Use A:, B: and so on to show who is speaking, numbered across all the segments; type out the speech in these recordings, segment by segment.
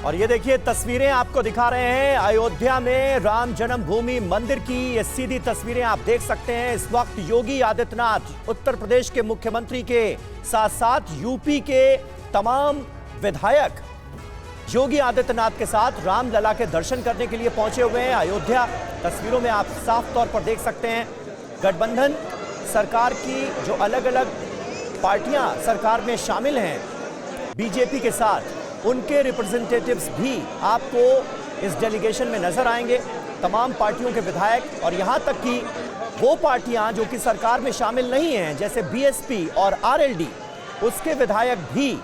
A: और ये देखिए तस्वीरें आपको दिखा रहे हैं अयोध्या में राम जन्मभूमि मंदिर की। ये सीधी तस्वीरें आप देख सकते हैं। इस वक्त योगी आदित्यनाथ उत्तर प्रदेश के मुख्यमंत्री के साथ साथ यूपी के तमाम विधायक योगी आदित्यनाथ के साथ रामलला के दर्शन करने के लिए पहुंचे हुए हैं अयोध्या। तस्वीरों में आप साफ तौर पर देख सकते हैं गठबंधन सरकार की जो अलग अलग पार्टियां सरकार में शामिल हैं बीजेपी के साथ, उनके रिप्रेजेंटेटिव्स भी आपको इस डेलीगेशन में नजर आएंगे। तमाम पार्टियों के विधायक और यहां तक कि वो पार्टियां जो कि सरकार में शामिल नहीं हैं जैसे बीएसपी और आरएलडी, उसके विधायक भी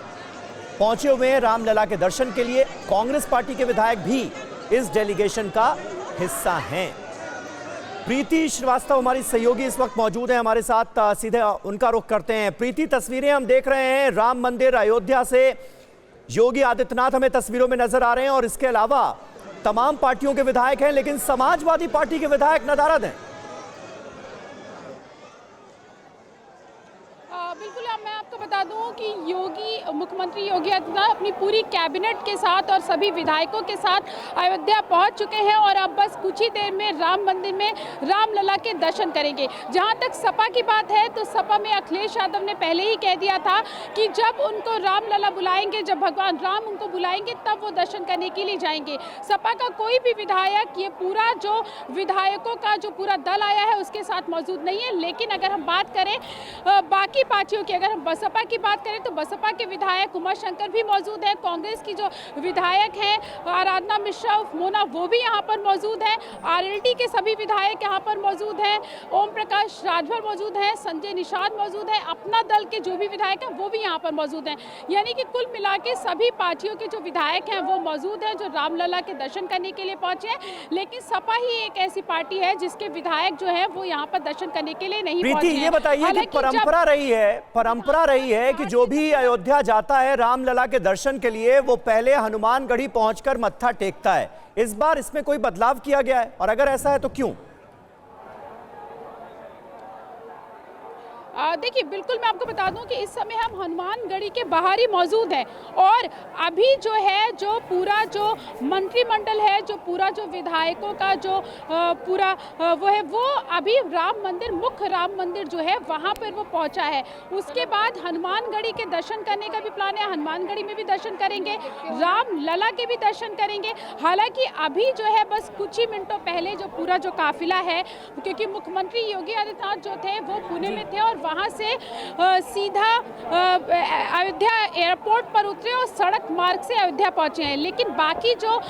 A: पहुंचे हुए हैं रामलला के दर्शन के लिए। कांग्रेस पार्टी के विधायक भी इस डेलीगेशन का हिस्सा हैं। प्रीति श्रीवास्तव हमारी सहयोगी इस वक्त मौजूद है हमारे साथ, सीधे उनका रुख करते हैं। प्रीति, तस्वीरें हम देख रहे हैं राम मंदिर अयोध्या से, योगी आदित्यनाथ हमें तस्वीरों में नजर आ रहे हैं और इसके अलावा तमाम पार्टियों के विधायक हैं, लेकिन समाजवादी पार्टी के विधायक नदारद हैं।
B: बिल्कुल, मैं आपको बता दूं कि मुख्यमंत्री योगी आदित्यनाथ अपनी पूरी कैबिनेट के साथ और सभी विधायकों के साथ अयोध्या पहुंच चुके हैं और अब बस कुछ ही देर में राम मंदिर में रामलला के दर्शन करेंगे। जहां तक सपा की बात है तो सपा में अखिलेश यादव ने पहले ही कह दिया था कि जब उनको रामलला बुलाएंगे, जब भगवान राम उनको बुलाएंगे तब वो दर्शन करने के लिए जाएंगे। सपा का कोई भी विधायक, ये पूरा जो विधायकों का जो पूरा दल आया है उसके साथ मौजूद नहीं है। लेकिन अगर हम बात करें बाकी पार्टियों की, अगर हम बसपा की बात करें तो बसपा के विधायक उमाशंकर भी मौजूद हैं। कांग्रेस की जो विधायक हैं आराधना मिश्रा मोना वो भी यहाँ पर मौजूद हैं। आरएलडी के सभी विधायक यहाँ पर मौजूद हैं। ओम प्रकाश राजभर मौजूद हैं, संजय निषाद मौजूद हैं। अपना दल के जो भी विधायक हैं वो भी यहाँ पर मौजूद हैं। यानी कि कुल मिला के सभी पार्टियों के जो विधायक हैं वो मौजूद हैं जो रामलला के दर्शन करने के लिए पहुंचे हैं। लेकिन सपा ही एक ऐसी पार्टी है जिसके विधायक जो है वो यहाँ पर दर्शन करने के लिए नहीं पहुंचे।
A: ये बताइए कि परंपरा रही है कि जो भी अयोध्या जाता है रामलला के दर्शन के लिए वो पहले हनुमानगढ़ी पहुंचकर मत्था टेकता है। इस बार इसमें कोई बदलाव किया गया है और अगर ऐसा है तो क्यों?
B: देखिए, बिल्कुल मैं आपको बता दूं कि इस समय हम हनुमानगढ़ी के बाहर ही मौजूद हैं और अभी जो है जो पूरा जो मंत्रिमंडल है, जो पूरा जो विधायकों का जो पूरा वो है, वो अभी राम मंदिर, मुख्य राम मंदिर जो है वहाँ पर वो पहुँचा है। उसके बाद हनुमानगढ़ी के दर्शन करने का भी प्लान है। हनुमानगढ़ी में भी दर्शन करेंगे, रामलला के भी दर्शन करेंगे। हालांकि अभी जो है बस कुछ ही मिनटों पहले जो पूरा जो काफिला है, क्योंकि मुख्यमंत्री योगी आदित्यनाथ जो थे वो पुणे में थे और वहाँ से सीधा अयोध्या एयरपोर्ट पर उतरे और सड़क मार्ग से अयोध्या पहुँचे हैं। लेकिन बाकी जो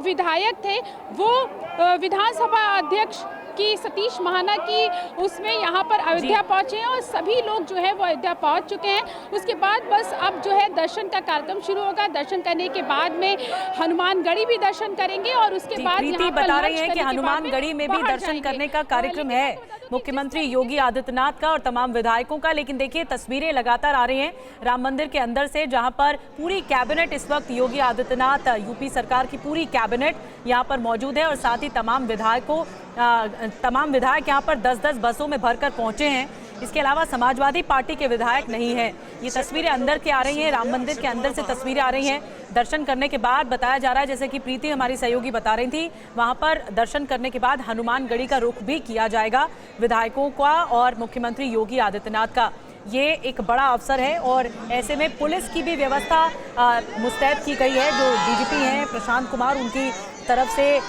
B: विधायक थे वो विधानसभा अध्यक्ष की सतीश महाना की उसमें यहाँ पर अयोध्या पहुँचे हैं और सभी लोग जो है वो अयोध्या पहुँच चुके हैं। उसके बाद बस अब जो है दर्शन का कार्यक्रम शुरू होगा। दर्शन करने के बाद में हनुमानगढ़ी भी दर्शन करेंगे और उसके बाद
C: प्रीति बता रही है कि हनुमानगढ़ी में भी दर्शन करने का कार्यक्रम है मुख्यमंत्री योगी आदित्यनाथ का और तमाम विधायकों का। लेकिन देखिए तस्वीरें लगातार आ रही हैं राम मंदिर के अंदर से, जहां पर पूरी कैबिनेट इस वक्त योगी आदित्यनाथ, यूपी सरकार की पूरी कैबिनेट यहां पर मौजूद है और साथ ही तमाम विधायक यहां पर 10-10 बसों में भरकर पहुंचे हैं। इसके अलावा समाजवादी पार्टी के विधायक नहीं है। ये तस्वीरें अंदर की आ रही हैं, राम मंदिर के अंदर से तस्वीरें आ रही हैं। दर्शन करने के बाद बताया जा रहा है, जैसे कि प्रीति हमारी सहयोगी बता रही थी, वहां पर दर्शन करने के बाद हनुमानगढ़ी का रुख भी किया जाएगा विधायकों का और मुख्यमंत्री योगी आदित्यनाथ का। ये एक बड़ा अवसर है और ऐसे में पुलिस की भी व्यवस्था मुस्तैद की गई है। जो डीजीपी हैं प्रशांत कुमार, उनकी तरफ से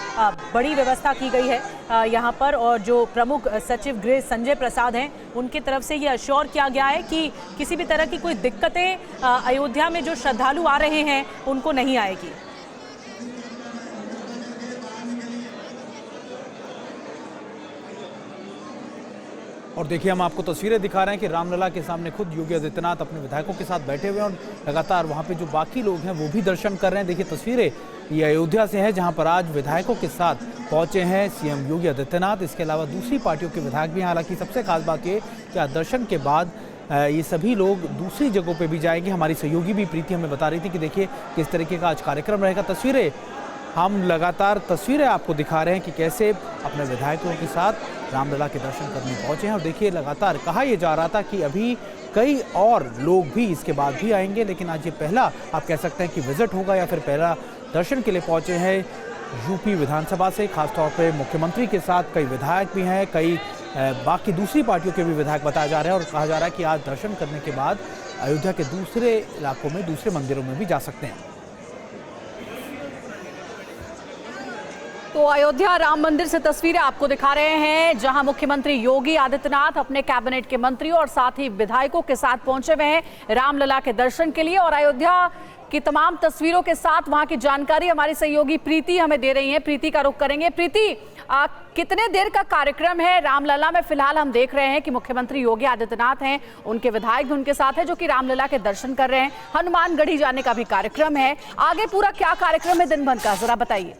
C: बड़ी व्यवस्था की गई है यहाँ पर, और जो प्रमुख सचिव गृह संजय प्रसाद हैं उनकी तरफ से ये अश्योर किया गया है कि किसी भी तरह की कोई दिक्कतें अयोध्या में जो श्रद्धालु आ रहे हैं उनको नहीं आएगी।
D: और देखिए हम आपको तस्वीरें दिखा रहे हैं कि रामलला के सामने खुद योगी आदित्यनाथ अपने विधायकों के साथ बैठे हुए हैं और लगातार वहां पे जो बाकी लोग हैं वो भी दर्शन कर रहे हैं। देखिए तस्वीरें ये अयोध्या से है जहां पर आज विधायकों के साथ पहुंचे हैं सीएम योगी आदित्यनाथ। इसके अलावा दूसरी पार्टियों के विधायक भी। हालांकि सबसे खास बात ये कि आज दर्शन के बाद ये सभी लोग दूसरी जगहों पर भी जाएंगे। हमारी सहयोगी भी प्रीति हमें बता रही थी कि देखिए किस तरीके का आज कार्यक्रम रहेगा। हम लगातार तस्वीरें आपको दिखा रहे हैं कि कैसे अपने विधायकों के साथ रामलला के दर्शन करने पहुंचे हैं। और देखिए लगातार कहा यह जा रहा था कि अभी कई और लोग भी इसके बाद भी आएंगे, लेकिन आज ये पहला आप कह सकते हैं कि विजिट होगा या फिर पहला दर्शन के लिए पहुंचे हैं यूपी विधानसभा से, खासतौर पे मुख्यमंत्री के साथ कई विधायक भी हैं, कई बाकी दूसरी पार्टियों के भी विधायक बताया जा रहे हैं। और कहा जा रहा है कि आज दर्शन करने के बाद अयोध्या के दूसरे इलाकों में, दूसरे मंदिरों में भी जा सकते हैं।
C: तो अयोध्या राम मंदिर से तस्वीरें आपको दिखा रहे हैं, जहां मुख्यमंत्री योगी आदित्यनाथ अपने कैबिनेट के मंत्रियों और साथ ही विधायकों के साथ पहुंचे हुए हैं रामलला के दर्शन के लिए। और अयोध्या की तमाम तस्वीरों के साथ वहां की जानकारी हमारी सहयोगी प्रीति हमें दे रही है। प्रीति का रुख करेंगे। प्रीति, कितने देर का कार्यक्रम है रामलला में? फिलहाल हम देख रहे हैं कि मुख्यमंत्री योगी आदित्यनाथ हैं, उनके विधायक भी उनके साथ है जो कि रामलला के दर्शन कर रहे हैं। हनुमानगढ़ी जाने का भी कार्यक्रम है। आगे पूरा क्या कार्यक्रम है दिन भर का, जरा बताइए।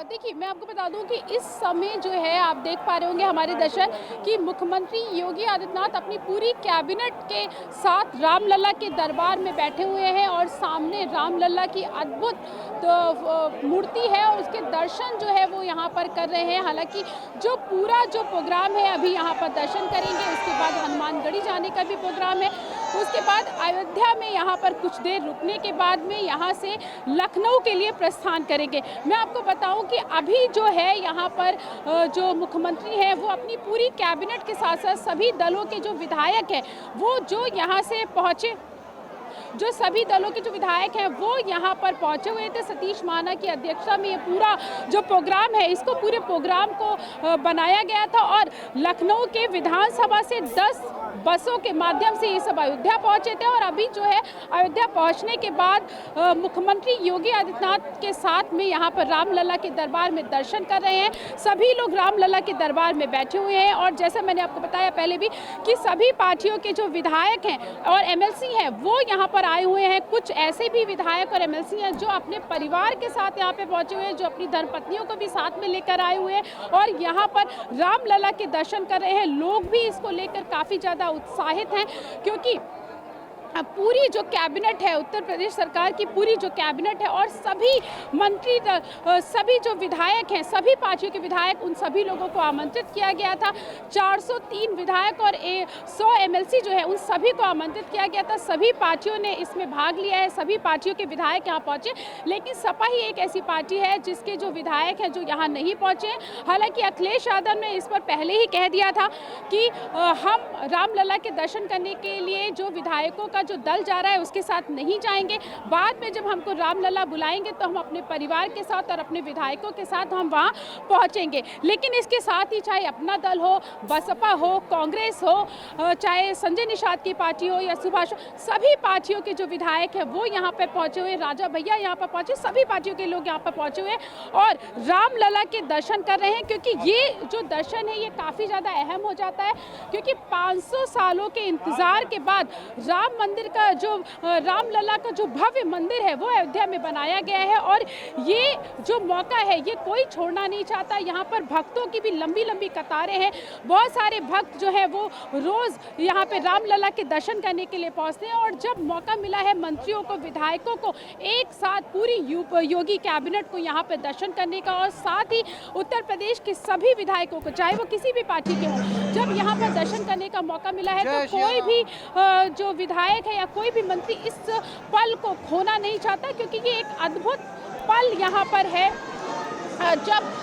B: देखिए, मैं आपको बता दूं कि इस समय जो है आप देख पा रहे होंगे हमारे दर्शक कि मुख्यमंत्री योगी आदित्यनाथ अपनी पूरी कैबिनेट के साथ रामलला के दरबार में बैठे हुए हैं और सामने रामलला की अद्भुत मूर्ति है, उसके दर्शन जो है वो यहाँ पर कर रहे हैं। हालांकि जो पूरा जो प्रोग्राम है अभी यहाँ पर दर्शन करेंगे, उसके बाद हनुमानगढ़ी जाने का भी प्रोग्राम है, उसके बाद अयोध्या में यहाँ पर कुछ देर रुकने के बाद में यहाँ से लखनऊ के लिए प्रस्थान करेंगे। मैं आपको बताऊं कि अभी जो है यहाँ पर जो मुख्यमंत्री हैं वो अपनी पूरी कैबिनेट के साथ साथ सभी दलों के जो विधायक हैं वो जो यहाँ से पहुँचे, जो सभी दलों के जो विधायक हैं वो यहाँ पर पहुँचे हुए थे। सतीश महाना की अध्यक्षता में ये पूरा जो प्रोग्राम है, इसको पूरे प्रोग्राम को बनाया गया था और लखनऊ के विधानसभा से 10 बसों के माध्यम से ये सब अयोध्या पहुँचे थे। और अभी जो है अयोध्या पहुँचने के बाद मुख्यमंत्री योगी आदित्यनाथ के साथ में यहाँ पर रामलला के दरबार में दर्शन कर रहे हैं। सभी लोग रामलला के दरबार में बैठे हुए हैं और जैसा मैंने आपको बताया पहले भी कि सभी पार्टियों के जो विधायक हैं और एमएलसी हैं वो यहाँ पर आए हुए हैं। कुछ ऐसे भी विधायक और एमएलसी हैं जो अपने परिवार के साथ यहाँ पे पहुंचे हुए हैं, जो अपनी धर्मपत्नियों को भी साथ में लेकर आए हुए हैं और यहाँ पर रामलला के दर्शन कर रहे हैं। लोग भी इसको लेकर काफ़ी ज़्यादा उत्साहित हैं क्योंकि पूरी जो कैबिनेट है, उत्तर प्रदेश सरकार की पूरी जो कैबिनेट है और सभी मंत्री, सभी जो विधायक हैं, सभी पार्टियों के विधायक, उन सभी लोगों को आमंत्रित किया गया था। 403 विधायक और 100 एमएलसी जो है उन सभी को आमंत्रित किया गया था। सभी पार्टियों ने इसमें भाग लिया है, सभी पार्टियों के विधायक यहाँ पहुँचे, लेकिन सपा ही एक ऐसी पार्टी है जिसके जो विधायक हैं जो यहाँ नहीं पहुँचे। हालांकि अखिलेश यादव ने इस पर पहले ही कह दिया था कि हम रामलला के दर्शन करने के लिए जो विधायकों का जो दल जा रहा है उसके साथ नहीं जाएंगे। बाद में जब हमको रामलला बुलाएंगे तो हम अपने परिवार के साथ और अपने विधायकों के साथ हम वहां पहुंचेंगे। लेकिन इसके साथ ही चाहे अपना दल हो, बसपा हो, कांग्रेस हो, चाहे संजय निषाद की पार्टी हो या सुभाष, सभी पार्टियों के जो विधायक हैं वो यहाँ पे पहुंचे हुए, राजा भैया यहाँ पर पहुंचे, सभी पार्टियों के लोग यहाँ पर पहुंचे हुए और रामलला के दर्शन कर रहे हैं। क्योंकि ये जो दर्शन है ये काफ़ी ज़्यादा अहम हो जाता है क्योंकि 500 सालों के इंतज़ार के बाद राम मंदिर का जो रामलला का जो भव्य मंदिर है वो अयोध्या में बनाया गया है और ये जो मौका है ये कोई छोड़ना नहीं चाहता। यहाँ पर भक्तों की भी लंबी लंबी कतारें हैं। बहुत सारे भक्त जो है वो रोज़ यहाँ पे रामलला के दर्शन करने के लिए पहुँचते हैं और जब मौका मिला है मंत्रियों को, विधायकों को एक साथ पूरी योगी कैबिनेट को यहाँ पे दर्शन करने का और साथ ही उत्तर प्रदेश के सभी विधायकों को, चाहे वो किसी भी पार्टी के हों, जब यहाँ पर दर्शन करने का मौका मिला है तो कोई भी जो विधायक है या कोई भी मंत्री इस पल को खोना नहीं चाहता क्योंकि ये एक अद्भुत पल यहाँ पर है जब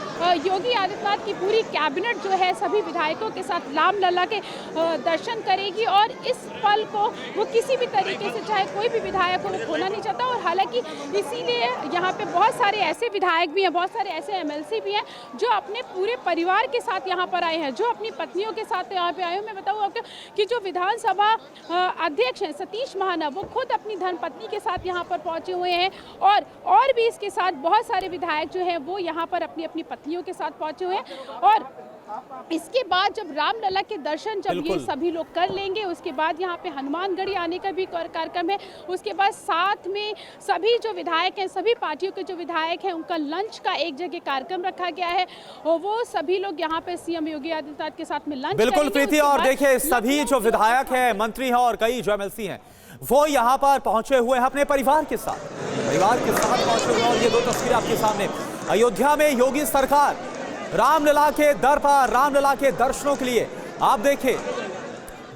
B: योगी आदित्यनाथ की पूरी कैबिनेट जो है सभी विधायकों के साथ रामलला के दर्शन करेगी और इस पल को वो किसी भी तरीके से, चाहे कोई भी विधायक को खोना नहीं चाहता। और हालांकि इसीलिए यहाँ पे बहुत सारे ऐसे विधायक भी हैं, बहुत सारे ऐसे एमएलसी भी हैं जो अपने पूरे परिवार के साथ यहाँ पर आए हैं, जो अपनी पत्नियों के साथ यहाँ पे आए हैं। मैं बताऊँ आपको कि जो विधानसभा अध्यक्ष हैं सतीश महाना, वो खुद अपनी धर्मपत्नी के साथ यहाँ पर पहुँचे हुए हैं और भी इसके साथ बहुत सारे विधायक जो हैं वो यहाँ पर अपनी अपनी पत्नियों के साथ पहुंचे हुए हैं। और इसके बाद जब रामलला के दर्शन जब ये सभी लोग कर लेंगे उसके बाद यहाँ पे हनुमानगढ़ी आने का भी कार्यक्रम है। उसके बाद साथ में सभी जो विधायक हैं, सभी पार्टियों के जो विधायक हैं, उनका लंच का एक जगह कार्यक्रम रखा गया है और वो सभी लोग यहाँ पे सीएम योगी आदित्यनाथ के साथ में लंच।
A: बिल्कुल प्रीति, और देखिए सभी जो विधायक हैं, मंत्री हैं और कई जो एमएलसी हैं वो यहाँ पर पहुंचे हुए हैं अपने परिवार के साथ पहुंचे हुए हैं। और ये दो तस्वीरें आपके सामने, अयोध्या में योगी सरकार रामलला के दर पर, रामलला के दर्शनों के लिए आप देखें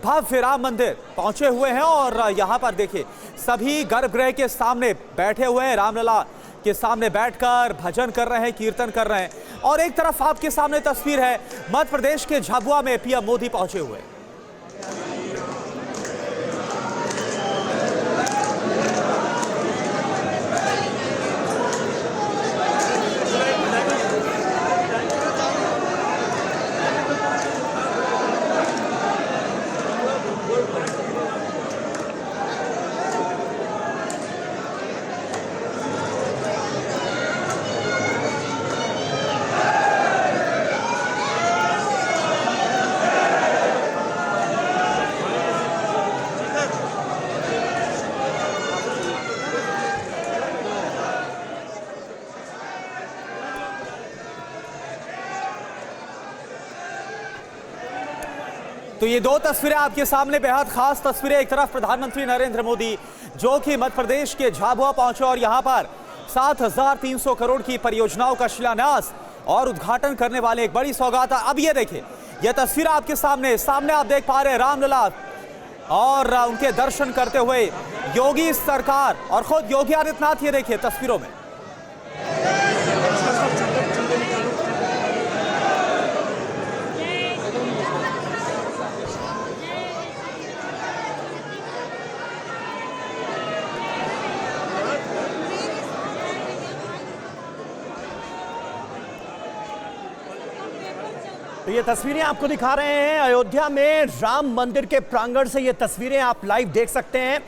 D: भव्य राम मंदिर पहुंचे हुए हैं और यहां पर देखिए सभी गर्भगृह के सामने बैठे हुए हैं, रामलला के सामने बैठकर भजन कर रहे हैं, कीर्तन कर रहे हैं। और एक तरफ आपके सामने तस्वीर है मध्य प्रदेश के झाबुआ में पीएम मोदी पहुंचे हुए। तो ये दो तस्वीरें आपके सामने बेहद खास तस्वीरें। एक तरफ प्रधानमंत्री नरेंद्र मोदी जो कि मध्य प्रदेश के झाबुआ पहुंचे और यहां पर 7,300 करोड़ की परियोजनाओं का शिलान्यास और उद्घाटन करने वाले एक बड़ी सौगात। अब ये देखिए ये तस्वीर आपके सामने आप देख पा रहे हैं रामलला और उनके दर्शन करते हुए योगी सरकार और खुद योगी आदित्यनाथ। ये देखिए तस्वीरों में
A: तो ये तस्वीरें आपको दिखा रहे हैं अयोध्या में राम मंदिर के प्रांगण से। ये तस्वीरें आप लाइव देख सकते हैं।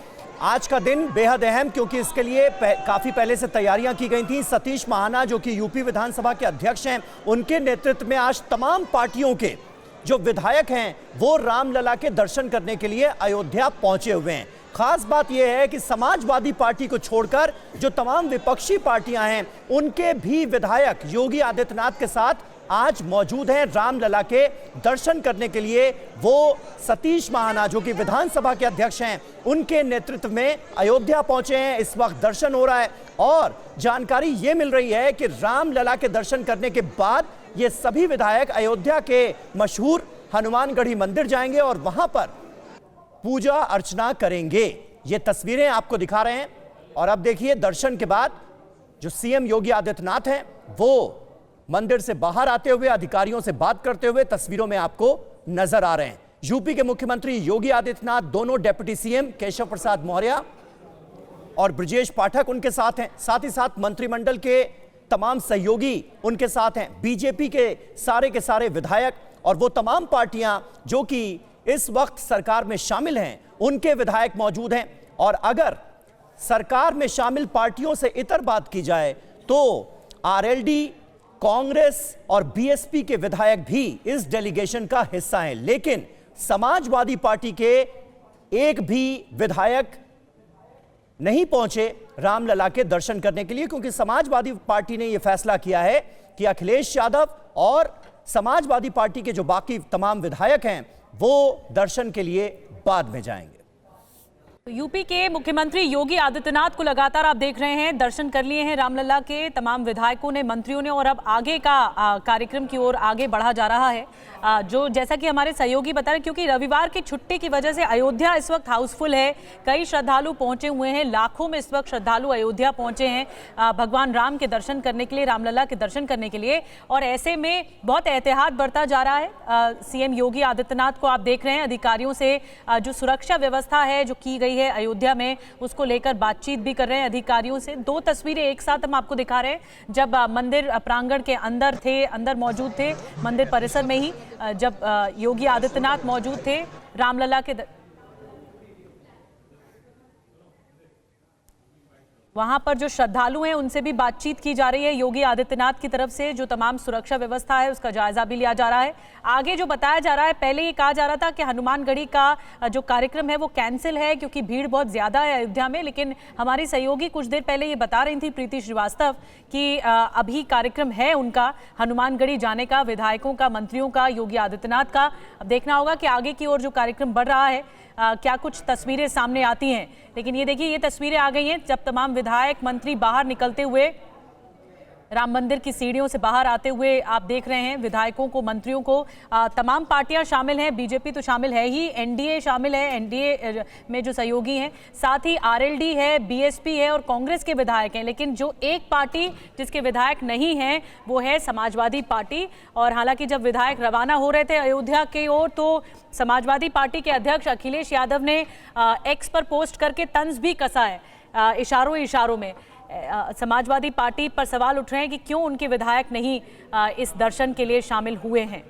A: आज का दिन बेहद अहम क्योंकि इसके लिए काफी पहले से तैयारियां की गई थी। सतीश महाना जो कि यूपी विधानसभा के अध्यक्ष हैं, उनके नेतृत्व में आज तमाम पार्टियों के जो विधायक हैं वो रामलला के दर्शन करने के लिए अयोध्या पहुंचे हुए हैं। खास बात यह है कि समाजवादी पार्टी को छोड़कर जो तमाम विपक्षी पार्टियां हैं उनके भी विधायक योगी आदित्यनाथ के साथ आज मौजूद हैं रामलला के दर्शन करने के लिए। वो सतीश महाना जो कि विधानसभा के अध्यक्ष हैं उनके नेतृत्व में अयोध्या पहुंचे हैं। इस वक्त दर्शन हो रहा है और जानकारी ये मिल रही है कि रामलला के दर्शन करने के बाद ये सभी विधायक अयोध्या के मशहूर हनुमानगढ़ी मंदिर जाएंगे और वहां पर पूजा अर्चना करेंगे। ये तस्वीरें आपको दिखा रहे हैं। और अब देखिए दर्शन के बाद जो सीएम योगी आदित्यनाथ हैं वो मंदिर से बाहर आते हुए अधिकारियों से बात करते हुए तस्वीरों में आपको नजर आ रहे हैं। यूपी के मुख्यमंत्री योगी आदित्यनाथ, दोनों डिप्टी सीएम केशव प्रसाद मौर्य और ब्रजेश पाठक उनके साथ हैं। साथ ही साथ मंत्रिमंडल के तमाम सहयोगी उनके साथ हैं। बीजेपी के सारे विधायक और वो तमाम पार्टियां जो कि इस वक्त सरकार में शामिल हैं उनके विधायक मौजूद हैं। और अगर सरकार में शामिल पार्टियों से इतर बात की जाए तो आरएलडी, कांग्रेस और बीएसपी के विधायक भी इस डेलीगेशन का हिस्सा हैं। लेकिन समाजवादी पार्टी के एक भी विधायक नहीं पहुंचे रामलला के दर्शन करने के लिए क्योंकि समाजवादी पार्टी ने यह फैसला किया है कि अखिलेश यादव और समाजवादी पार्टी के जो बाकी तमाम विधायक हैं वो दर्शन के लिए बाद में जाएंगे।
C: यूपी के मुख्यमंत्री योगी आदित्यनाथ को लगातार आप देख रहे हैं दर्शन कर लिए हैं रामलला के तमाम विधायकों ने, मंत्रियों ने और अब आगे का कार्यक्रम की ओर आगे बढ़ा जा रहा है। जो जैसा कि हमारे सहयोगी बता रहे हैं क्योंकि रविवार की छुट्टी की वजह से अयोध्या इस वक्त हाउसफुल है। कई श्रद्धालु पहुंचे हुए हैं, लाखों में इस वक्त श्रद्धालु अयोध्या पहुंचे हैं भगवान राम के दर्शन करने के लिए, रामलला के दर्शन करने के लिए। और ऐसे में बहुत एहतियात बरता जा रहा है। सीएम योगी आदित्यनाथ को आप देख रहे हैं अधिकारियों से जो सुरक्षा व्यवस्था है जो की गई है अयोध्या में उसको लेकर बातचीत भी कर रहे हैं अधिकारियों से। दो तस्वीरें एक साथ हम आपको दिखा रहे हैं जब मंदिर प्रांगण के अंदर मौजूद थे, मंदिर परिसर में ही जब योगी आदित्यनाथ मौजूद थे रामलला के वहां पर जो श्रद्धालु हैं उनसे भी बातचीत की जा रही है योगी आदित्यनाथ की तरफ से। जो तमाम सुरक्षा व्यवस्था है उसका जायजा भी लिया जा रहा है। आगे जो बताया जा रहा है, पहले ये कहा जा रहा था कि हनुमानगढ़ी का जो कार्यक्रम है वो कैंसिल है क्योंकि भीड़ बहुत ज्यादा है अयोध्या में, लेकिन हमारी सहयोगी कुछ देर पहले ये बता रही थी प्रीति श्रीवास्तव कि अभी कार्यक्रम है उनका हनुमानगढ़ी जाने का, विधायकों का, मंत्रियों का, योगी आदित्यनाथ का। अब देखना होगा कि आगे की ओर जो कार्यक्रम बढ़ रहा है क्या कुछ तस्वीरें सामने आती हैं। लेकिन ये देखिए ये तस्वीरें आ गई हैं जब तमाम विधायक मंत्री बाहर निकलते हुए राम मंदिर की सीढ़ियों से बाहर आते हुए आप देख रहे हैं विधायकों को, मंत्रियों को। तमाम पार्टियां शामिल हैं, बीजेपी तो शामिल है ही, एनडीए शामिल है, एनडीए में जो सहयोगी हैं, साथ ही आरएलडी है, बीएसपी है और कांग्रेस के विधायक हैं। लेकिन जो एक पार्टी जिसके विधायक नहीं हैं वो है समाजवादी पार्टी। और हालांकि जब विधायक रवाना हो रहे थे अयोध्या की ओर तो समाजवादी पार्टी के अध्यक्ष अखिलेश यादव ने एक्स पर पोस्ट करके तंज भी कसा है इशारों में। समाजवादी पार्टी पर सवाल उठ रहे हैं कि क्यों उनके विधायक नहीं इस दर्शन के लिए शामिल हुए हैं।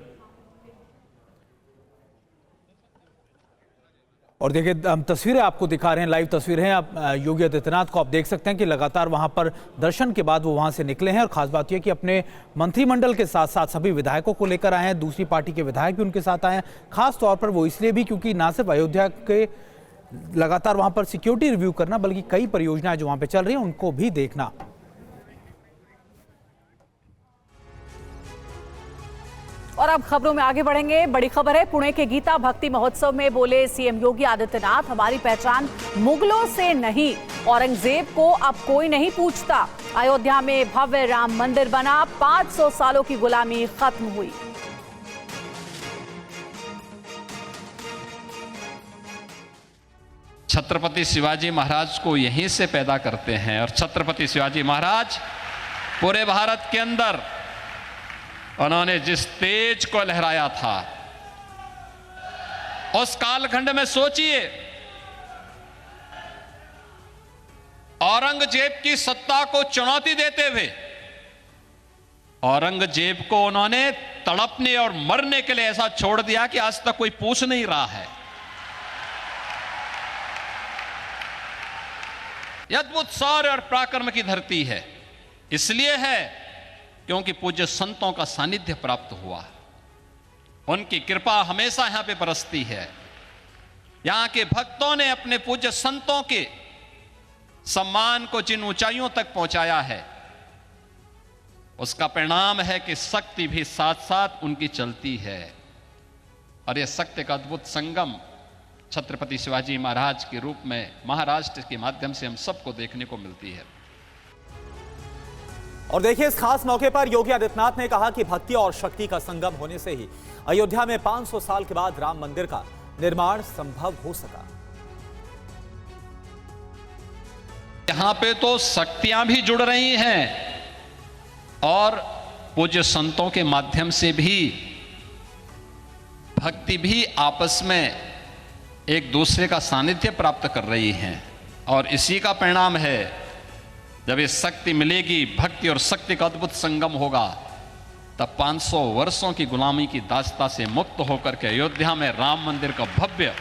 D: और देखिए हम तस्वीरें आपको दिखा रहे हैं, लाइव तस्वीरें हैं। आप योगी आदित्यनाथ को आप देख सकते हैं कि लगातार वहां पर दर्शन के बाद वो वहां से निकले हैं। और खास बात यह कि अपने मंत्रिमंडल के साथ साथ सभी विधायकों को लेकर आए हैं, दूसरी पार्टी के विधायक भी उनके साथ आए हैं। खास तौर पर वो इसलिए भी क्योंकि ना सिर्फ अयोध्या के लगातार वहां पर सिक्योरिटी रिव्यू करना बल्कि कई परियोजनाएं जो वहां पे चल रही हैं उनको भी देखना।
C: और अब खबरों में आगे बढ़ेंगे। बड़ी खबर है, पुणे के गीता भक्ति महोत्सव में बोले सीएम योगी आदित्यनाथ, हमारी पहचान मुगलों से नहीं, औरंगजेब को अब कोई नहीं पूछता। अयोध्या में भव्य राम मंदिर बना, 500 सालों की गुलामी खत्म हुई।
E: छत्रपति शिवाजी महाराज को यहीं से पैदा करते हैं और छत्रपति शिवाजी महाराज पूरे भारत के अंदर उन्होंने जिस तेज को लहराया था, उस कालखंड में सोचिए, औरंगजेब की सत्ता को चुनौती देते हुए औरंगजेब को उन्होंने तड़पने और मरने के लिए ऐसा छोड़ दिया कि आज तक कोई पूछ नहीं रहा है। यह अद्भुत शौर्य और पराक्रम की धरती है। इसलिए है क्योंकि पूज्य संतों का सानिध्य प्राप्त हुआ, उनकी कृपा हमेशा यहां पे बरसती है। यहां के भक्तों ने अपने पूज्य संतों के सम्मान को जिन ऊंचाइयों तक पहुंचाया है, उसका परिणाम है कि शक्ति भी साथ साथ उनकी चलती है। और यह शक्ति का अद्भुत संगम छत्रपति शिवाजी महाराज के रूप में महाराष्ट्र के माध्यम से हम सबको देखने को मिलती है।
A: और देखिए, इस खास मौके पर योगी आदित्यनाथ ने कहा कि भक्ति और शक्ति का संगम होने से ही अयोध्या में 500 साल के बाद राम मंदिर का निर्माण संभव हो सका।
E: यहां पे तो शक्तियां भी जुड़ रही हैं और पूज्य संतों के माध्यम से भी भक्ति भी आपस में एक दूसरे का सानिध्य प्राप्त कर रही हैं। और इसी का परिणाम है, जब ये शक्ति मिलेगी, भक्ति और शक्ति का अद्भुत संगम होगा, तब 500 वर्षों की गुलामी की दास्ता से मुक्त होकर के अयोध्या में राम मंदिर का भव्य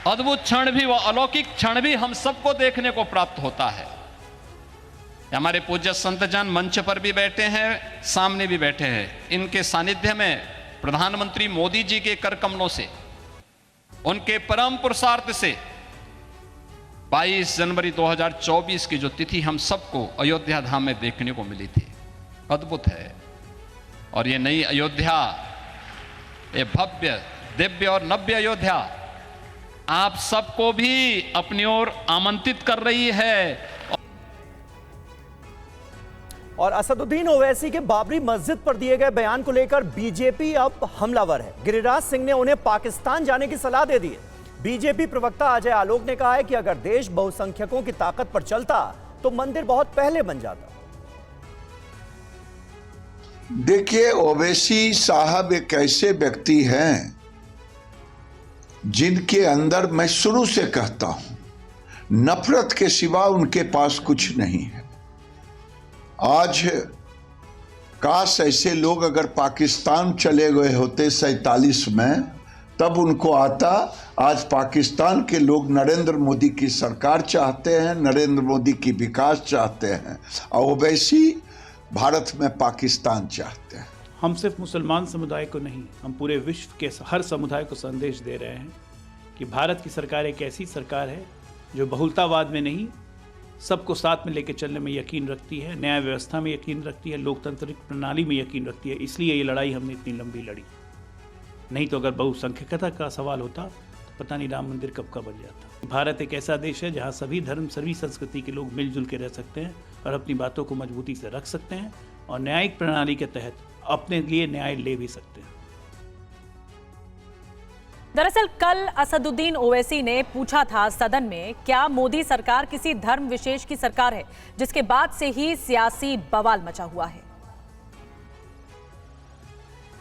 E: अद्भुत क्षण भी, वह अलौकिक क्षण भी हम सबको देखने को प्राप्त होता है। हमारे पूज्य संतजन मंच पर भी बैठे हैं, सामने भी बैठे हैं। इनके सानिध्य में प्रधानमंत्री मोदी जी के कर कमलों से, उनके परम पुरुषार्थ से 22 जनवरी 2024 की जो तिथि हम सबको अयोध्या धाम में देखने को मिली थी, अद्भुत है। और ये नई अयोध्या, ये भव्य, दिव्य और नव्य अयोध्या आप सबको भी अपनी ओर आमंत्रित कर रही है।
A: और असदुद्दीन ओवैसी के बाबरी मस्जिद पर दिए गए बयान को लेकर बीजेपी अब हमलावर है। गिरिराज सिंह ने उन्हें पाकिस्तान जाने की सलाह दे दी है। बीजेपी प्रवक्ता अजय आलोक ने कहा है कि अगर देश बहुसंख्यकों की ताकत पर चलता तो मंदिर बहुत पहले बन जाता।
F: देखिए, ओवैसी साहब एक ऐसे व्यक्ति हैं जिनके अंदर, मैं शुरू से कहता हूं, नफरत के सिवा उनके पास कुछ नहीं है। आज काश ऐसे लोग अगर पाकिस्तान चले गए होते 47 में, तब उनको आता। आज पाकिस्तान के लोग नरेंद्र मोदी की सरकार चाहते हैं, नरेंद्र मोदी की विकास चाहते हैं, और ओवैसी भारत में पाकिस्तान चाहते हैं।
G: हम सिर्फ मुसलमान समुदाय को नहीं, हम पूरे विश्व के हर समुदाय को संदेश दे रहे हैं कि भारत की सरकार एक ऐसी सरकार है जो बहुलतावाद में नहीं, सबको साथ में लेकर चलने में यकीन रखती है, न्याय व्यवस्था में यकीन रखती है, लोकतांत्रिक प्रणाली में यकीन रखती है। इसलिए ये लड़ाई हमने इतनी लंबी लड़ी। नहीं तो अगर बहुसंख्यकता का सवाल होता पता नहीं राम मंदिर कब का बन जाता। भारत एक ऐसा देश है जहाँ सभी धर्म, सभी संस्कृति के लोग मिलजुल के रह सकते हैं और अपनी बातों को मजबूती से रख सकते हैं और न्यायिक प्रणाली के तहत अपने लिए न्याय ले भी सकते हैं।
C: दरअसल कल असदुद्दीन ओवैसी ने पूछा था सदन में, क्या मोदी सरकार किसी धर्म विशेष की सरकार है, जिसके बाद से ही सियासी बवाल मचा हुआ है।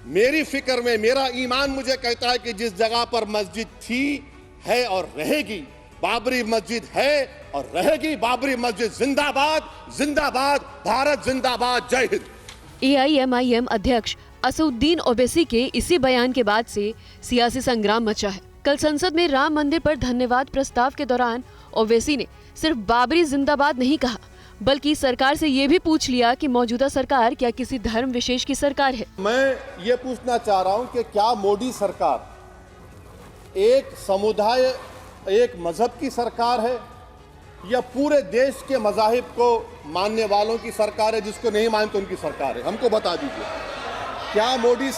H: मेरी फिक्र में मेरा ईमान मुझे कहता है कि जिस जगह पर मस्जिद थी, है और रहेगी, बाबरी मस्जिद है और रहेगी, बाबरी मस्जिद जिंदाबाद, जिंदाबाद, भारत जिंदाबाद, जय हिंद।
I: AIMIM अध्यक्ष असदुद्दीन ओवैसी के इसी बयान के बाद से सियासी संग्राम मचा है। कल संसद में राम मंदिर पर धन्यवाद प्रस्ताव के दौरान ओवैसी ने सिर्फ बाबरी जिंदाबाद नहीं कहा, बल्कि सरकार से ये भी पूछ लिया कि मौजूदा सरकार क्या किसी धर्म विशेष की सरकार है।
H: मैं ये पूछना चाह रहा हूं कि क्या मोदी सरकार एक समुदाय, एक मजहब की सरकार है या पूरे देश के मजाहिब को मानने वालों की सरकार है, जिसको नहीं मानते उनकी सरकार है? हमको बता दीजिए, क्या मोदी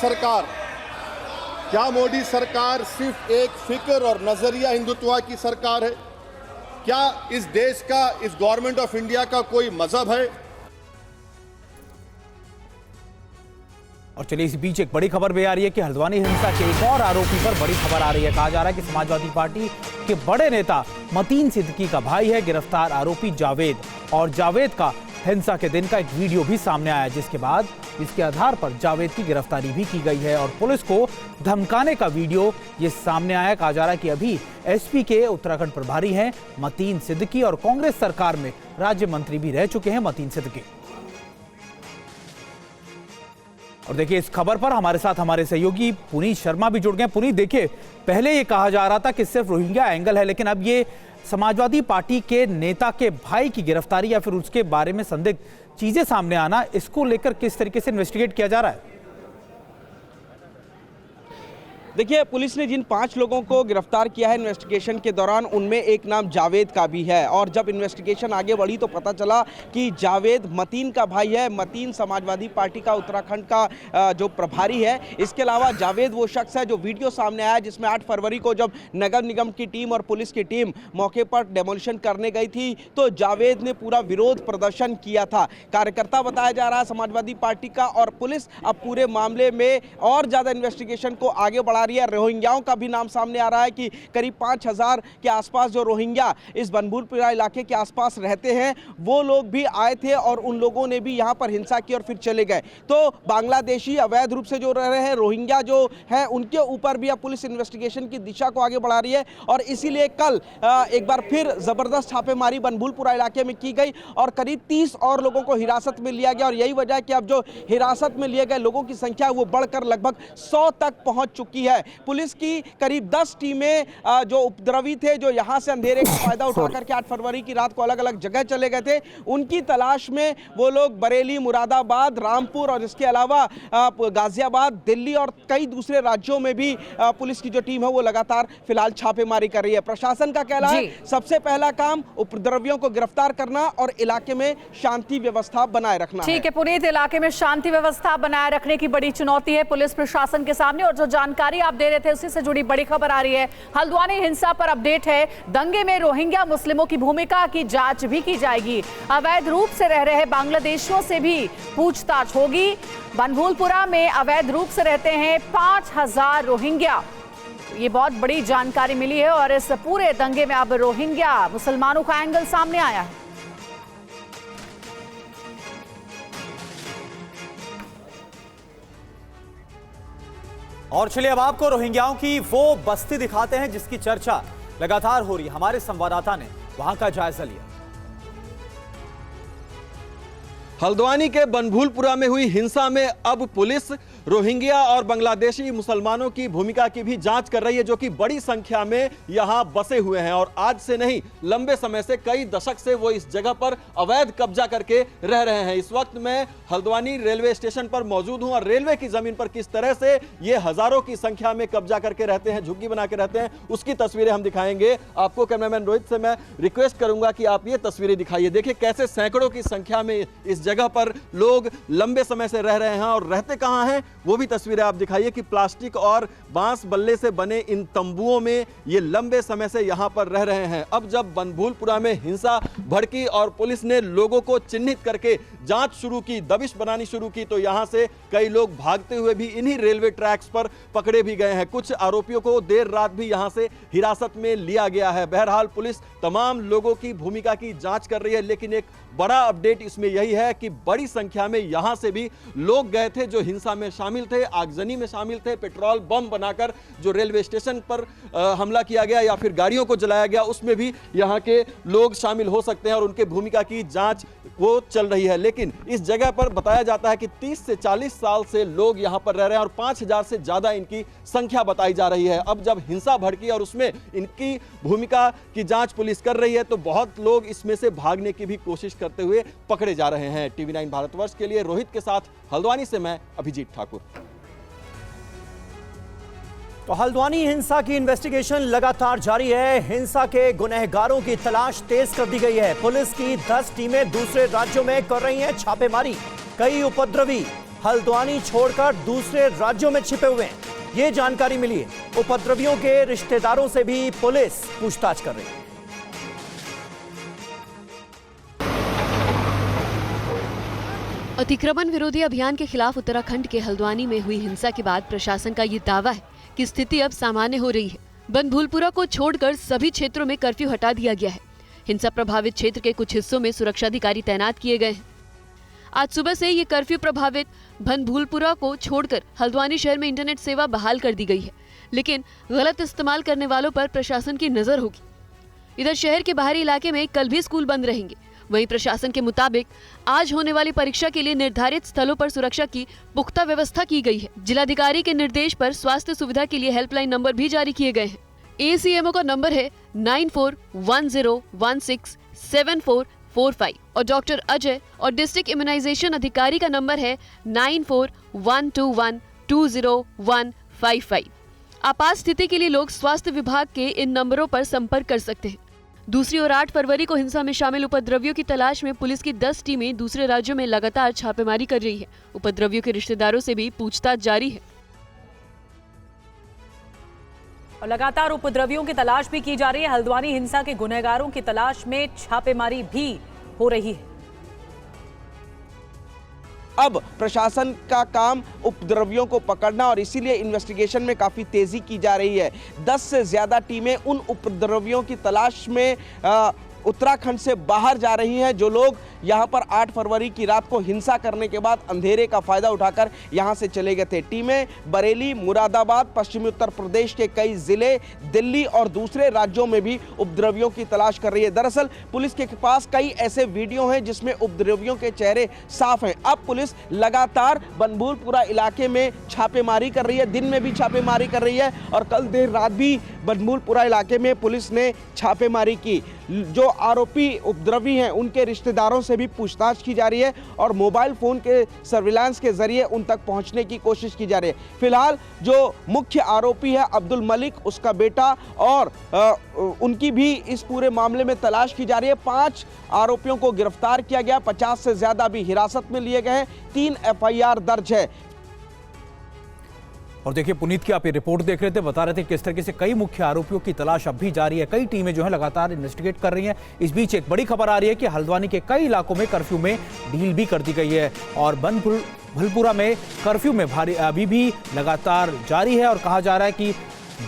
H: सरकार सिर्फ एक फिक्र और नजरिया हिंदुत्व की सरकार है? क्या इस देश का, इस गवर्नमेंट ऑफ इंडिया का कोई मजहब है?
D: और चलिए इस बीच एक बड़ी खबर भी आ रही है कि हल्द्वानी हिंसा के एक और आरोपी पर बड़ी खबर आ रही है। कहा जा रहा है कि समाजवादी पार्टी के बड़े नेता मतीन सिद्दीकी का भाई है गिरफ्तार आरोपी जावेद, और जावेद का हिंसा के दिन का एक वीडियो भी सामने आया, जिसके बाद इसके आधार पर जावेद की गिरफ्तारी भी की गई है और पुलिस को धमकाने का वीडियो ये सामने आया। कहा जा रहा है कि अभी एसपी के उत्तराखंड प्रभारी हैं मतीन सिद्दीकी और कांग्रेस सरकार में राज्य मंत्री भी रह चुके हैं मतीन सिद्दीकी। और देखिए इस खबर पर हमारे साथ हमारे सहयोगी पुनीत शर्मा भी जुड़ गए। पुनीत, देखिए पहले ये कहा जा रहा था कि सिर्फ रोहिंग्या एंगल है, लेकिन अब ये समाजवादी पार्टी के नेता के भाई की गिरफ्तारी या फिर उसके बारे में संदिग्ध चीजें सामने आना, इसको लेकर किस तरीके से इन्वेस्टिगेट किया जा रहा है?
J: देखिए, पुलिस ने जिन 5 लोगों को गिरफ्तार किया है इन्वेस्टिगेशन के दौरान, उनमें एक नाम जावेद का भी है। और जब इन्वेस्टिगेशन आगे बढ़ी तो पता चला कि जावेद मतीन का भाई है। मतीन समाजवादी पार्टी का उत्तराखंड का जो प्रभारी है। इसके अलावा जावेद वो शख्स है जो वीडियो सामने आया जिसमें 8 फरवरी को जब नगर निगम की टीम और पुलिस की टीम मौके पर डेमोलिशन करने गई थी तो जावेद ने पूरा विरोध प्रदर्शन किया था। कार्यकर्ता बताया जा रहा है समाजवादी पार्टी का, और पुलिस अब पूरे मामले में और ज़्यादा इन्वेस्टिगेशन को आगे बढ़ा रही है। रोहिंग्याओं का भी नाम सामने आ रहा है कि करीब 5000 के आसपास जो रोहिंग्या इस बनभूलपुरा इलाके के आसपास रहते हैं, वो लोग भी आए थे और उन लोगों ने भी यहां पर हिंसा की और फिर चले गए। तो बांग्लादेशी अवैध रूप से जो रह रहे हैं रोहिंग्या जो है, उनके ऊपर भी अब पुलिस इन्वेस्टिगेशन की दिशा को आगे बढ़ा रही है। और इसीलिए कल एक बार फिर जबरदस्त छापेमारी बनभूलपुरा इलाके में की गई और करीब 30 और लोगों को हिरासत में लिया गया। और यही वजह है कि अब जो हिरासत में लिए गए लोगों की संख्या वो बढ़कर लगभग 100 तक पहुंच चुकी है। पुलिस की करीब 10 टीमें जो उपद्रवी थे, जो यहां से अंधेरे का फायदा उठाकर के 8 फरवरी की रात को अलग अलग जगह चले गए थे, उनकी तलाश में वो लोग बरेली, मुरादाबाद, रामपुर और इसके अलावा गाजियाबाद, दिल्ली और कई दूसरे राज्यों में भी पुलिस की जो टीम है वो लगातार फिलहाल छापेमारी कर रही है। प्रशासन का कहना है सबसे पहला काम उपद्रवियों को गिरफ्तार करना और इलाके में शांति व्यवस्था बनाए रखना।
C: ठीक है पुनीत, इलाके में शांति व्यवस्था बनाए रखने की बड़ी चुनौती है पुलिस प्रशासन के सामने। और जो जानकारी आप दे रहे थे उसी से जुड़ी बड़ी खबर आ रही है। हल्द्वानी हिंसा पर अपडेट है। दंगे में रोहिंग्या मुस्लिमों की भूमिका की जांच भी की जाएगी। अवैध रूप से रह रहे बांग्लादेशियों से भी पूछताछ होगी। बनभूलपुरा में अवैध रूप से रहते हैं 5000 रोहिंग्या। ये बहुत बड़ी जानकारी मिली है और इस पूरे दंगे में अब रोहिंग्या मुसलमानों का एंगल सामने आया है।
A: और चलिए अब आपको रोहिंग्याओं की वो बस्ती दिखाते हैं जिसकी चर्चा लगातार हो रही है। हमारे संवाददाता ने वहां का जायजा लिया।
J: हल्द्वानी के बनभूलपुरा में हुई हिंसा में अब पुलिस रोहिंग्या और बांग्लादेशी मुसलमानों की भूमिका की भी जांच कर रही है, जो कि बड़ी संख्या में यहां बसे हुए हैं और आज से नहीं लंबे समय से, कई दशक से वो इस जगह पर अवैध कब्जा करके रह रहे हैं। इस वक्त मैं हल्द्वानी रेलवे स्टेशन पर मौजूद हूं और रेलवे की जमीन पर किस तरह से ये हजारों की संख्या में कब्जा करके रहते हैं, झुग्गी बना के रहते हैं, उसकी तस्वीरें हम दिखाएंगे आपको। कैमरामैन रोहित से मैं रिक्वेस्ट करूंगा कि आप ये तस्वीरें दिखाइए। देखिए कैसे सैकड़ों की संख्या में इस जगह पर लोग लंबे समय से रह रहे हैं और रहते कहां हैं वो भी तस्वीरें आप दिखाइए कि प्लास्टिक और बांस बल्ले से बने इन तंबुओं में ये लंबे समय से यहाँ पर रह रहे हैं। अब जब बनभूलपुरा में हिंसा भड़की और पुलिस ने लोगों को चिन्हित करके जांच शुरू की, दबिश बनानी शुरू की, तो यहाँ से कई लोग भागते हुए भी इन्हीं रेलवे ट्रैक्स पर पकड़े भी गए हैं। कुछ आरोपियों को देर रात भी यहाँ से हिरासत में लिया गया है। बहरहाल पुलिस तमाम लोगों की भूमिका की जांच कर रही है, लेकिन एक बड़ा अपडेट इसमें यही है कि बड़ी संख्या में यहां से भी लोग गए थे जो हिंसा में शामिल थे, आगजनी में शामिल थे। पेट्रोल बम बनाकर जो रेलवे स्टेशन पर हमला किया गया या फिर गाड़ियों को जलाया गया, उसमें भी यहां के लोग शामिल हो सकते हैं और उनके भूमिका की जांच वो चल रही है। लेकिन इस जगह पर बताया जाता है कि 30 से 40 साल से लोग यहां पर रह रहे हैं और 5000 से ज्यादा इनकी संख्या बताई जा रही है। अब जब हिंसा भड़की और उसमें इनकी भूमिका की जांच पुलिस कर रही है तो बहुत लोग इसमें से भागने की भी कोशिश करते हुए पकड़े जा रहे हैं। TV9 भारतवर्ष के लिए रोहित के साथ हल्द्वानी से मैं अभिजीत ठाकुर।
A: तो हल्द्वानी हिंसा की इन्वेस्टिगेशन लगातार जारी है। हिंसा के गुनहगारों की तलाश तेज कर दी गई है। पुलिस की 10 टीमें दूसरे राज्यों में कर रही हैं छापेमारी। कई उपद्रवी हल्द्वानी छोड़कर दूसरे राज्यों में छिपे हुए हैं, ये जानकारी मिली है। उपद्रवियों के रिश्तेदारों से भी पुलिस पूछताछ कर रही है।
I: अतिक्रमण विरोधी अभियान के खिलाफ उत्तराखंड के हल्द्वानी में हुई हिंसा के बाद प्रशासन का ये दावा है कि स्थिति अब सामान्य हो रही है। बनभूलपुरा को छोड़कर सभी क्षेत्रों में कर्फ्यू हटा दिया गया है। हिंसा प्रभावित क्षेत्र के कुछ हिस्सों में सुरक्षा अधिकारी तैनात किए गए हैं। आज सुबह से ये कर्फ्यू प्रभावित बनभूलपुरा को छोड़कर हल्द्वानी शहर में इंटरनेट सेवा बहाल कर दी गई है, लेकिन गलत इस्तेमाल करने वालों पर प्रशासन की नजर होगी। इधर शहर के बाहरी इलाके में कल भी स्कूल बंद रहेंगे। वहीं प्रशासन के मुताबिक आज होने वाली परीक्षा के लिए निर्धारित स्थलों पर सुरक्षा की पुख्ता व्यवस्था की गई है। जिलाधिकारी के निर्देश पर स्वास्थ्य सुविधा के लिए हेल्पलाइन नंबर भी जारी किए गए हैं। ACMO का नंबर है 9410167445 और डॉक्टर अजय और डिस्ट्रिक्ट इम्यूनाइजेशन अधिकारी का नंबर है 9412120155। आपात स्थिति के लिए लोग स्वास्थ्य विभाग के इन नंबरों पर संपर्क कर सकते हैं। दूसरी ओर 8 फरवरी को हिंसा में शामिल उपद्रवियों की तलाश में पुलिस की 10 टीमें दूसरे राज्यों में लगातार छापेमारी कर रही है। उपद्रवियों के रिश्तेदारों से भी पूछताछ जारी है
C: और लगातार उपद्रवियों की तलाश भी की जा रही है। हल्द्वानी हिंसा के गुनहगारों की तलाश में छापेमारी भी हो रही है।
J: अब प्रशासन का काम उपद्रवियों को पकड़ना और इसीलिए इन्वेस्टिगेशन में काफ़ी तेज़ी की जा रही है। 10 से ज़्यादा टीमें उन उपद्रवियों की तलाश में उत्तराखंड से बाहर जा रही हैं जो लोग यहां पर 8 फरवरी की रात को हिंसा करने के बाद अंधेरे का फायदा उठाकर यहां से चले गए थे। टीमें बरेली, मुरादाबाद, पश्चिमी उत्तर प्रदेश के कई जिले, दिल्ली और दूसरे राज्यों में भी उपद्रवियों की तलाश कर रही है। दरअसल पुलिस के पास कई ऐसे वीडियो हैं जिसमें उपद्रवियों के चेहरे साफ हैं। अब पुलिस लगातार बनभूलपुरा इलाके में छापेमारी कर रही है, दिन में भी छापेमारी कर रही है और कल देर रात भी बनभूलपुरा इलाके में पुलिस ने छापेमारी की। जो आरोपी उपद्रवी हैं उनके रिश्तेदारों से भी पूछताछ की जा रही है और मोबाइल फोन के सर्विलांस के जरिए उन तक पहुंचने की कोशिश की जा रही है। फिलहाल जो मुख्य आरोपी है अब्दुल मलिक, उसका बेटा और उनकी भी इस पूरे मामले में तलाश की जा रही है। 5 आरोपियों को गिरफ्तार किया गया, 50 से ज्यादा भी हिरासत में लिए गए हैं, 3 FIR दर्ज है।
D: और देखिए पुनीत की आप ये रिपोर्ट देख रहे थे, बता रहे थे किस तरीके से कई मुख्य आरोपियों की तलाश अब भी जारी है। कई टीमें जो है लगातार इन्वेस्टिगेट कर रही हैं। इस बीच एक बड़ी खबर आ रही है कि हल्द्वानी के कई इलाकों में कर्फ्यू में ढील भी कर दी गई है और बनभूलपुरा में कर्फ्यू में भारी अभी भी लगातार जारी है और कहा जा रहा है कि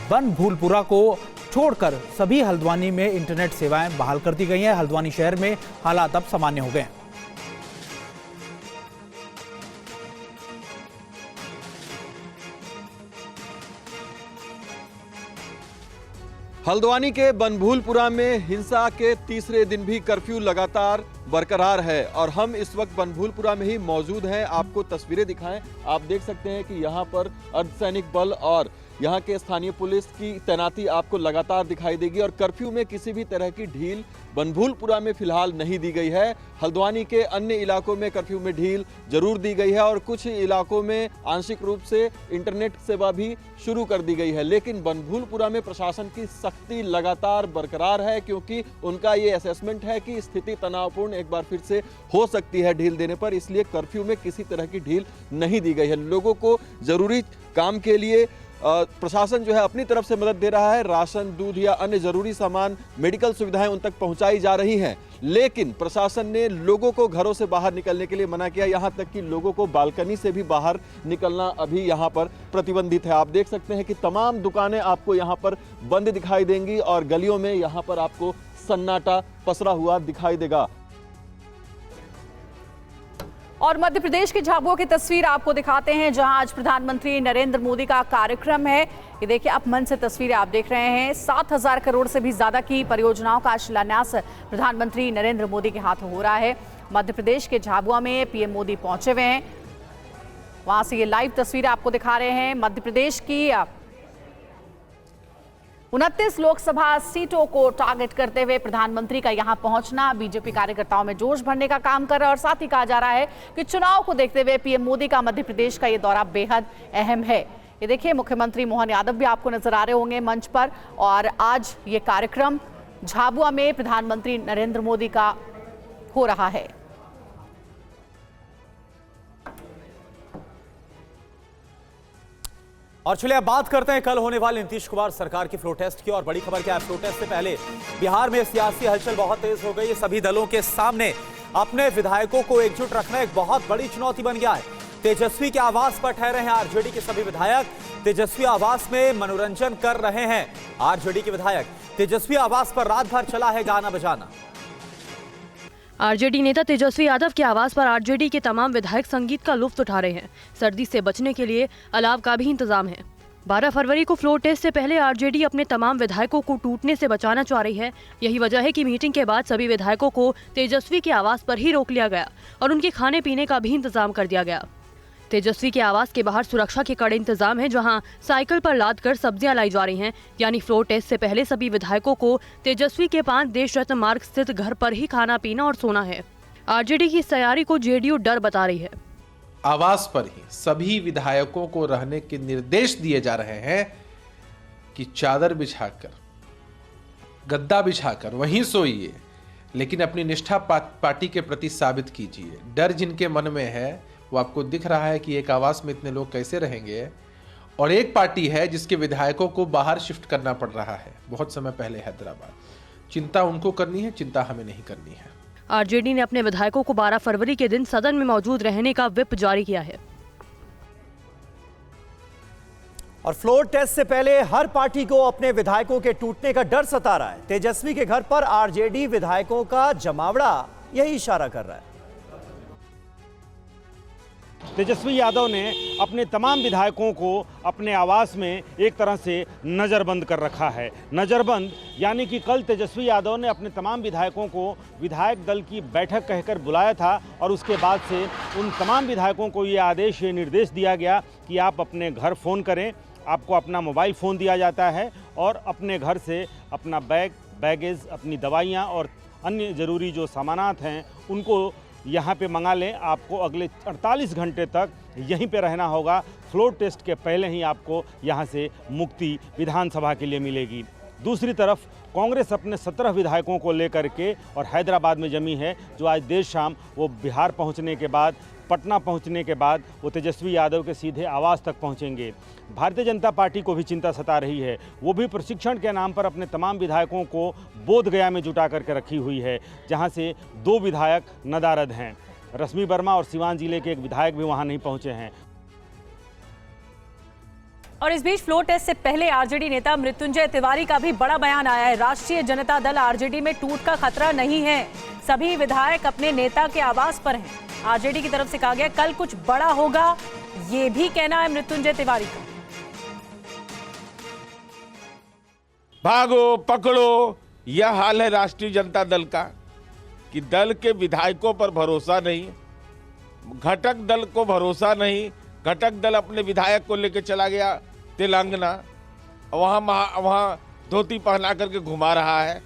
D: बनभूलपुरा को छोड़कर सभी हल्द्वानी में इंटरनेट सेवाएं बहाल कर दी गई हैं। हल्द्वानी शहर में हालात अब सामान्य हो गए हैं।
J: हल्द्वानी के बनभूलपुरा में हिंसा के तीसरे दिन भी कर्फ्यू लगातार बरकरार है और हम इस वक्त बनभूलपुरा में ही मौजूद हैं। आपको तस्वीरें दिखाएं, आप देख सकते हैं कि यहाँ पर अर्धसैनिक बल और यहाँ के स्थानीय पुलिस की तैनाती आपको लगातार दिखाई देगी और कर्फ्यू में किसी भी तरह की ढील
K: बनभूलपुरा में फिलहाल नहीं दी गई है। हल्द्वानी के अन्य इलाकों में कर्फ्यू में ढील जरूर दी गई है और कुछ इलाकों में आंशिक रूप से इंटरनेट सेवा भी शुरू कर दी गई है, लेकिन बनभूलपुरा में प्रशासन की सख्ती लगातार बरकरार है, क्योंकि उनका ये असेसमेंट है कि स्थिति तनावपूर्ण एक बार फिर से हो सकती है ढील देने पर, इसलिए कर्फ्यू में किसी तरह की ढील नहीं दी गई है। लोगों को जरूरी काम के लिए प्रशासन जो है अपनी तरफ से मदद दे रहा है। राशन, दूध या अन्य जरूरी सामान, मेडिकल सुविधाएं उन तक पहुंचाई जा रही हैं, लेकिन प्रशासन ने लोगों को घरों से बाहर निकलने के लिए मना किया। यहां तक कि लोगों को बालकनी से भी बाहर निकलना अभी यहां पर प्रतिबंधित है। आप देख सकते हैं कि तमाम दुकानें आपको यहां पर बंद दिखाई देंगी और गलियों में यहां पर आपको सन्नाटा पसरा हुआ दिखाई देगा।
C: और मध्य प्रदेश की झाबुआ की तस्वीर आपको दिखाते हैं, जहां आज प्रधानमंत्री नरेंद्र मोदी का कार्यक्रम है। ये देखिए, अब मन से तस्वीरें आप देख रहे हैं। 7,000 करोड़ से भी ज्यादा की परियोजनाओं का शिलान्यास प्रधानमंत्री नरेंद्र मोदी के हाथों हो रहा है। मध्य प्रदेश के झाबुआ में पीएम मोदी पहुंचे हुए हैं, वहां से ये लाइव तस्वीरें आपको दिखा रहे हैं। मध्य प्रदेश की 29 लोकसभा सीटों को टारगेट करते हुए प्रधानमंत्री का यहां पहुंचना बीजेपी कार्यकर्ताओं में जोश भरने का काम कर रहा है और साथ ही कहा जा रहा है कि चुनाव को देखते हुए पीएम मोदी का मध्य प्रदेश का ये दौरा बेहद अहम है। ये देखिए, मुख्यमंत्री मोहन यादव भी आपको नजर आ रहे होंगे मंच पर, और आज ये कार्यक्रम झाबुआ में प्रधानमंत्री नरेंद्र मोदी का हो रहा है।
A: और चलिए अब बात करते हैं कल होने वाले नीतीश कुमार सरकार की फ्लो टेस्ट की। और बड़ी खबर क्या है, फ्लो टेस्ट से पहले बिहार में सियासी हलचल बहुत तेज हो गई है। सभी दलों के सामने अपने विधायकों को एकजुट रखना एक बहुत बड़ी चुनौती बन गया है। तेजस्वी के आवास पर ठहरे हैं आरजेडी के सभी विधायक। तेजस्वी आवास में मनोरंजन कर रहे हैं आरजेडी के विधायक। तेजस्वी आवास पर रात भर चला है गाना बजाना।
I: आरजेडी नेता तेजस्वी यादव के आवास पर आरजेडी के तमाम विधायक संगीत का लुत्फ उठा रहे हैं। सर्दी से बचने के लिए अलाव का भी इंतजाम है। 12 फरवरी को फ्लोर टेस्ट से पहले आरजेडी अपने तमाम विधायकों को टूटने से बचाना चाह रही है। यही वजह है कि मीटिंग के बाद सभी विधायकों को तेजस्वी के आवास पर ही रोक लिया गया और उनके खाने पीने का भी इंतजाम कर दिया गया। तेजस्वी के आवास के बाहर सुरक्षा के कड़े इंतजाम है, जहां साइकिल पर लाद कर सब्जियां लाई जा रही हैं। यानी फ्लोर टेस्ट से पहले सभी विधायकों को तेजस्वी के 5 देश रत्न मार्ग स्थित घर पर ही खाना पीना और सोना है। आरजेडी की इस तैयारी को जेडीयू डर बता रही है।
L: आवास पर ही सभी विधायकों को रहने के निर्देश दिए जा रहे हैं कि चादर बिछाकर, गद्दा बिछाकर वहीं सोइए, लेकिन अपनी निष्ठा पार्टी के प्रति साबित कीजिए। डर जिनके मन में है वो आपको दिख रहा है कि एक आवास में इतने लोग कैसे रहेंगे। और एक पार्टी है जिसके विधायकों को बाहर शिफ्ट करना पड़ रहा है बहुत समय पहले हैदराबाद। चिंता उनको करनी है, चिंता हमें नहीं करनी है।
I: आरजेडी ने अपने विधायकों को 12 फरवरी के दिन सदन में मौजूद रहने का व्हिप जारी किया है।
A: और फ्लोर टेस्ट से पहले हर पार्टी को अपने विधायकों के टूटने का डर सता रहा है। तेजस्वी के घर पर आरजेडी विधायकों का जमावड़ा यही इशारा कर रहा है।
M: तेजस्वी यादव ने अपने तमाम विधायकों को अपने आवास में एक तरह से नज़रबंद कर रखा है। नज़रबंद यानी कि कल तेजस्वी यादव ने अपने तमाम विधायकों को विधायक दल की बैठक कहकर बुलाया था और उसके बाद से उन तमाम विधायकों को ये आदेश, ये निर्देश दिया गया कि आप अपने घर फ़ोन करें। आपको अपना मोबाइल फ़ोन दिया जाता है और अपने घर से अपना बैगेज, अपनी दवाइयाँ और अन्य ज़रूरी जो सामानात हैं उनको यहाँ पे मंगा लें। आपको अगले 48 घंटे तक यहीं पे रहना होगा। फ्लोर टेस्ट के पहले ही आपको यहाँ से मुक्ति विधानसभा के लिए मिलेगी। दूसरी तरफ कांग्रेस अपने 17 विधायकों को लेकर के और हैदराबाद में जमी है, जो आज देर शाम वो बिहार पहुँचने के बाद, पटना पहुंचने के बाद वो तेजस्वी यादव के सीधे आवास तक पहुंचेंगे। भारतीय जनता पार्टी को भी चिंता सता रही है। वो भी प्रशिक्षण के नाम पर अपने तमाम विधायकों को बोधगया में जुटा करके रखी हुई है, जहां से 2 विधायक नदारद हैं। रश्मि वर्मा और सिवान जिले के एक विधायक भी वहां नहीं पहुंचे हैं।
C: और इस बीच फ्लोर टेस्ट से पहले आरजेडी नेता मृत्युंजय तिवारी का भी बड़ा बयान आया है। राष्ट्रीय जनता दल आरजेडी में टूट का खतरा नहीं है, सभी विधायक अपने नेता के आवास पर हैं। आरजेडी की तरफ से कहा गया कल कुछ बड़ा होगा, ये भी कहना है मृत्युंजय तिवारी का।
N: भागो पकड़ो, यह हाल है राष्ट्रीय जनता दल का कि दल के विधायकों पर भरोसा नहीं, घटक दल को भरोसा नहीं। घटक दल अपने विधायक को लेकर चला गया तेलंगाना, वहाँ धोती पहना करके घुमा रहा है।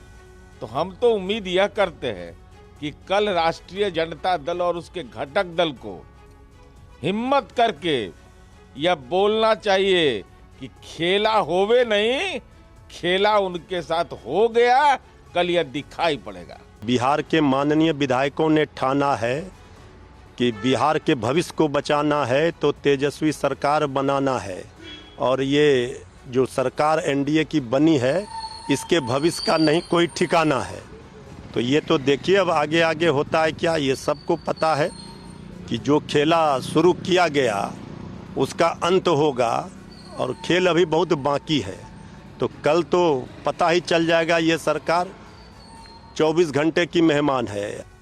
N: तो हम तो उम्मीद यह करते हैं कि कल राष्ट्रीय जनता दल और उसके घटक दल को हिम्मत करके यह बोलना चाहिए कि खेला होवे नहीं, खेला उनके साथ हो गया, कल यह दिखाई पड़ेगा।
O: बिहार के माननीय विधायकों ने ठाना है कि बिहार के भविष्य को बचाना है तो तेजस्वी सरकार बनाना है, और ये जो सरकार एनडीए की बनी है इसके भविष्य का नहीं कोई ठिकाना है। तो ये तो देखिए अब आगे आगे होता है क्या, ये सबको पता है कि जो खेला शुरू किया गया उसका अंत होगा और खेल अभी बहुत बाकी है। तो कल तो पता ही चल जाएगा, ये सरकार 24 घंटे की मेहमान है।